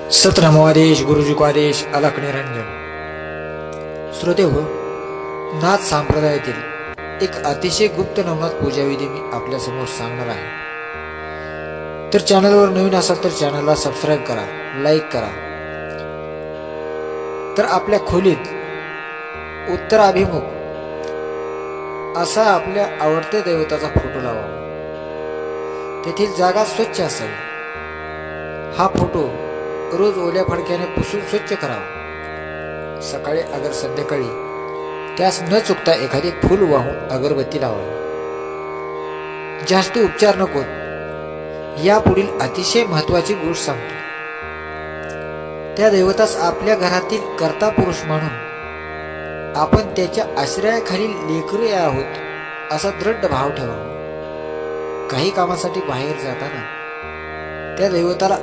सतनामो आदेश गुरुजी को आदेश अलख निरंजन। श्रोते हो, नाथ संप्रदायातील एक अतिशय गुप्त नवनाथ पूजा विधी मी आपल्या समोर सांगणार आहे। तर चॅनलवर नवीन असाल तर चॅनलला सबस्क्राइब करा, लाईक करा। तर आपल्या खोलीत उत्तराभिमुख असा आपल्या आवडत्या दैवताचा फोटो लावा। तेथील जागा स्वच्छ असावी। हा फोटो रोज ओल्या फडक्याने पुसून स्वच्छ करावा। सकाळी अगर संध्याकाळी त्यास न चुकता एखादी फूल वाहून अगरबत्ती लावावी। जास्त उपचार नकोत। यापुढील अतिशय महत्वाची गोष्ट सांगतो। त्या दैवतास आपल्या घरातील कर्ता पुरुष मानून आपण त्याच्या आश्रयाखालील लेकरे आहोत असा दृढ भाव ठेवावा। काही कामासाठी बाहेर जाताना त्या दैवताला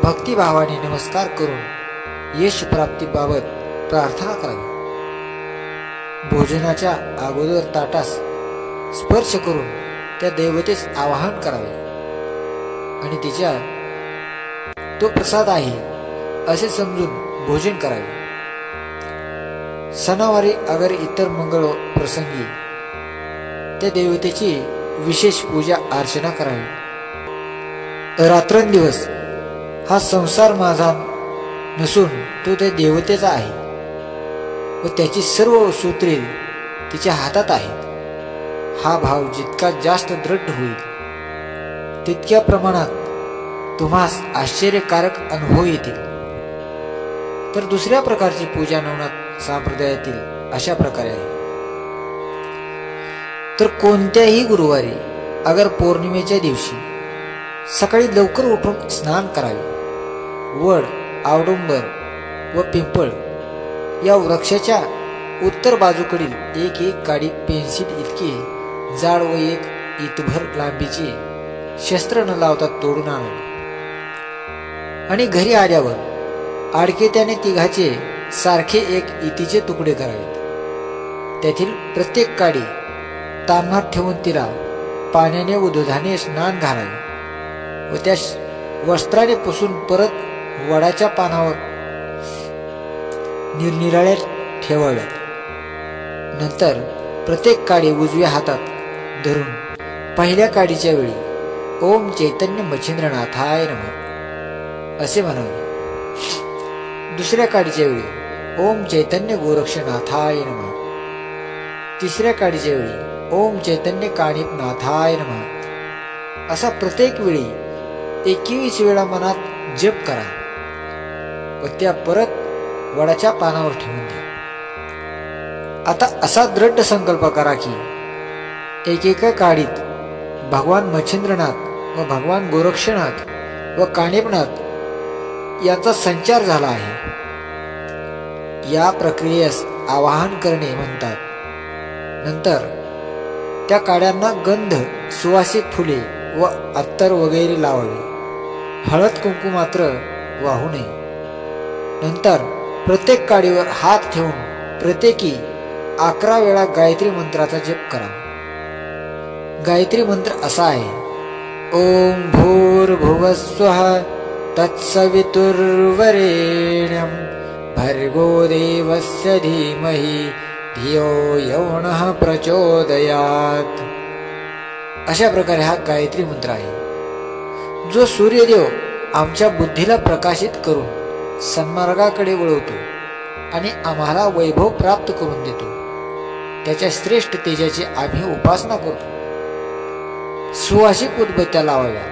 भक्तिभावाने नमस्कार करून यश प्राप्तीबाबत प्रार्थना करावी। भोजनाच्या अगोदर ताटास स्पर्श करून त्या दैवतेस आवाहन करावे आणि तिच्या तो प्रसाद आहे असे समजून भोजन करावे। सणावारी अगर इतर मंगळ प्रसंगी त्या दैवतेची विशेष पूजा अर्चना करावी। रात्रंदिवस हा संसार माझा नसून तो त्या देवतेचा आहे व त्याची सर्व सूत्रे तिच्या हातात आहेत। हा भाव जितका जास्त दृढ होईल तितक्या प्रमाणात तुम्हास आश्चर्यकारक अनुभव येतील। तर दुसऱ्या प्रकारची पूजा नवनाथ संप्रदायातील अशा प्रकारे आहे। तर कोणत्याही गुरुवारी अगर पौर्णिमेच्या दिवशी सकाळी लवकर उठून स्नान करावे। वड, औडुंबर व पिंपळ या वृक्षाच्या उत्तर बाजूकडील एक काडी पेन्सिल इतकी जाड व एक इतभर लांबीची शस्त्र न लावता तोडून आणावी आणि घरी आल्यावर आडके त्याने तिघाचे सारखे एक इतीचे तुकडे करावेत। त्यातील प्रत्येक काडी ताम्हात ठेवून तिला पाण्याने व दुधाने स्नान घालावे व त्या वस्त्राने पुसून परत वडाच्या पानावर निरनिराळ्या ठेवाव्यात। नंतर प्रत्येक काडी उजव्या हातात धरून पहिल्या काडीच्या वेळी ओम चैतन्य मच्छिंद्रनाथाय नमः असे म्हणावे। दुसऱ्या काडीच्या वेळी ओम चैतन्य गोरक्षनाथाय नमः। तिसऱ्या काडीच्या वेळी ओम चैतन्य काणिपनाथाय नमः असा प्रत्येक वेळी 21 वेळा मनात जप करा व त्या परत वडाच्या पानावर ठेवून द्या। आता असा दृढ संकल्प करा की एकेका काडीत भगवान मच्छिंद्रनाथ व भगवान गोरक्षनाथ व काणिपनाथ यांचा संचार झाला आहे। या प्रक्रियेस आवाहन करणे म्हणतात। नंतर त्या काड्यांना गंध, सुवासिक फुले व अत्तर वगैरे लावावे। हळद कुंकू मात्र वाहू नये। नंतर प्रत्येक काडीवर हात ठेवून प्रत्येकी 11 वेळा गायत्री मंत्राचा जप करा। गायत्री मंत्र असा आहे: ओम भूर्भुवस्वः तत्सवितुर्वरेण्यं भर्गो देवस्य धीमहि धियो यो नः प्रचोदयात्। अशा प्रकारे हा गायत्री मंत्र आहे जो सूर्यदेव आमच्या बुद्धीला प्रकाशित करून सन्मार्गाकडे वळवतो आणि आम्हाला वैभव प्राप्त करून देतो। त्याच्या श्रेष्ठ तेजाची आम्ही उपासना करतो। सुवासिक उदबत्त्या लावाव्या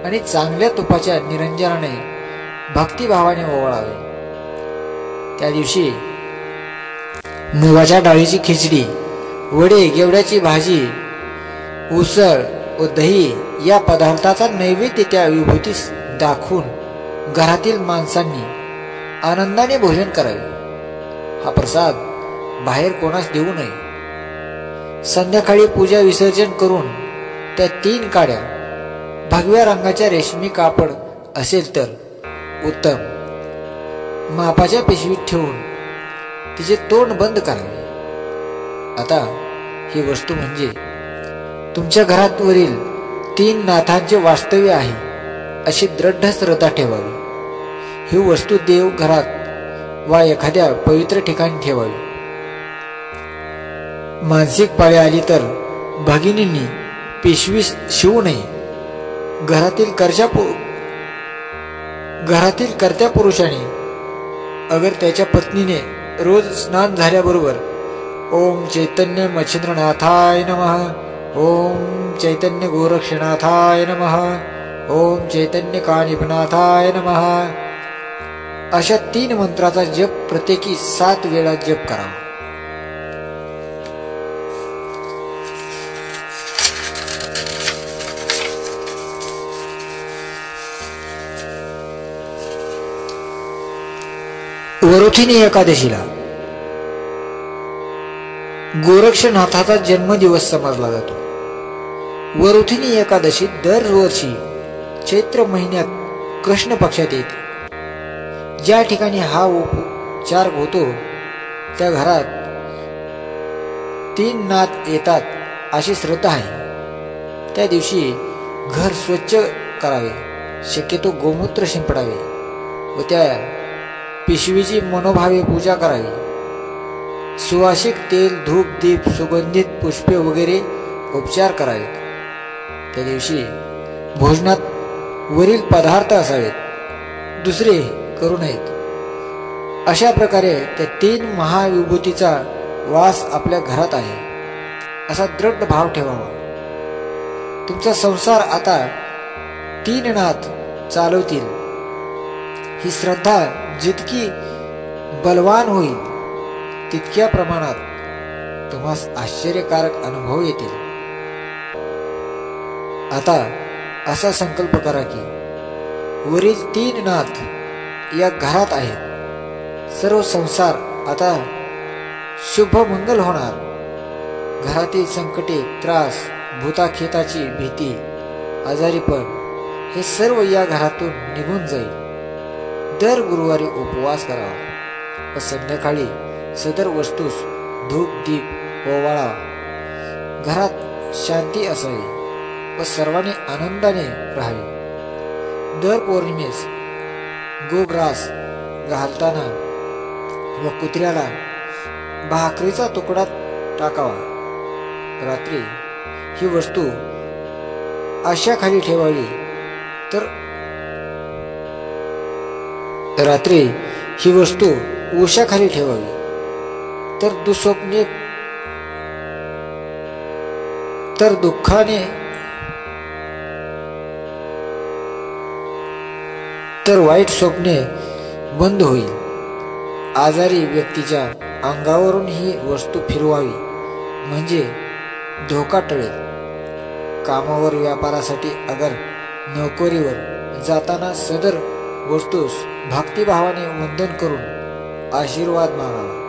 आणि चांगल्या तुपाच्या निरंजनाने भक्तिभावाने ओवाळावे। त्या दिवशी मुगाच्या डाळीची खिचडी, वडे, गेवड्याची भाजी, उसळ व दही या पदार्थाचा नैवेद्य त्या विभूतीस दाखवून घरातील माणसांनी आनंदाने भोजन करावे। हा प्रसाद बाहेर कोणास देऊ नये। संध्याकाळी पूजा विसर्जन करून त्या 3 काड्या भगव्या रंगाच्या रेशमी कापड असेल तर उत्तम मापाच्या पिशवीत ठेवून तिचे तोंड बंद करावे। आता ही वस्तू म्हणजे तुमच्या घरावरील 3 नाथांचे वास्तव्य आहे अशी दृढ श्रद्धा ठेवावी। ही वस्तू देव घरात वा एखाद्या पवित्र ठिकाणी ठेवावी. मानसिक पाळी आली तर भगिनींनी पिशवी शिवू नये. घरातील कर्त्या पुरुषाने अगर त्याच्या पत्नीने रोज स्नान झाल्याबरोबर ओम चैतन्य मच्छिंद्रनाथाय नमः, ओम चैतन्य गोरक्षनाथाय नमः, ओम चैतन्य कानिपनाथाय नमः अशा 3 मंत्राचा जप प्रत्येकी 7 वेळा जप करावा. वरुथिनी एकादशीला गोरक्षनाथाचा जन्मदिवस समजला जातो. वरुथिनी एकादशी दरवर्षी चैत्र महिन्यात कृष्ण पक्षात येते. ज्या ठिकाणी हा उपचार होतो त्या घरात 3 नाथ येतात अशी श्रद्धा आहे. त्या दिवशी घर स्वच्छ करावे, शक्यतो गोमूत्र शिंपडावे व त्या पिशवीची मनोभावे पूजा करावी. सुवासिक तेल, धूप, दीप, सुगंधित पुष्पे वगैरे उपचार करावेत. त्या दिवशी भोजनात वरील पदार्थ असावेत, दुसरे करू नयेत. अशा प्रकारे त्या 3 महाविभूतीचा वास आपल्या घरात आहे असा दृढ भाव ठेवावा. तुमचा संसार आता 3 नाथ चालवतील. ही श्रद्धा जितकी बलवान होईल तितक्या प्रमाणात तुम्हास आश्चर्यकारक अनुभव येतील. आता असा संकल्प करा की वरील 3 नाथ या घरात आहेत. सर्व संसार आता शुभ मंगल होणार. घरातील संकटे, त्रास, भूताखेताची भीती, आजारीपण हे सर्व या घरातून निघून जाईल. दर गुरुवारी उपवास करावा व संध्याकाळी सदर वस्तूस धूप, दीप ओवाळावा. घरात शांती असावी व सर्वांनी आनंदाने राहावे. दर पौर्णिमेस गोग्रास घालताना व कुत्र्याला भाकरीचा तुकडा टाकावा. रात्री ही वस्तू आशाखाली ठेवावी उशाखाली ठेवावी. तर दुःस्वप्ने वाईट स्वप्ने बंद होईल. आजारी व्यक्तीच्या अंगावरून ही वस्तू फिरवावी म्हणजे धोका टळेल. कामावर, व्यापारासाठी अगर नोकरीवर जाताना सदर वस्तूस भक्तिभावाने वंदन करून आशीर्वाद मागावा.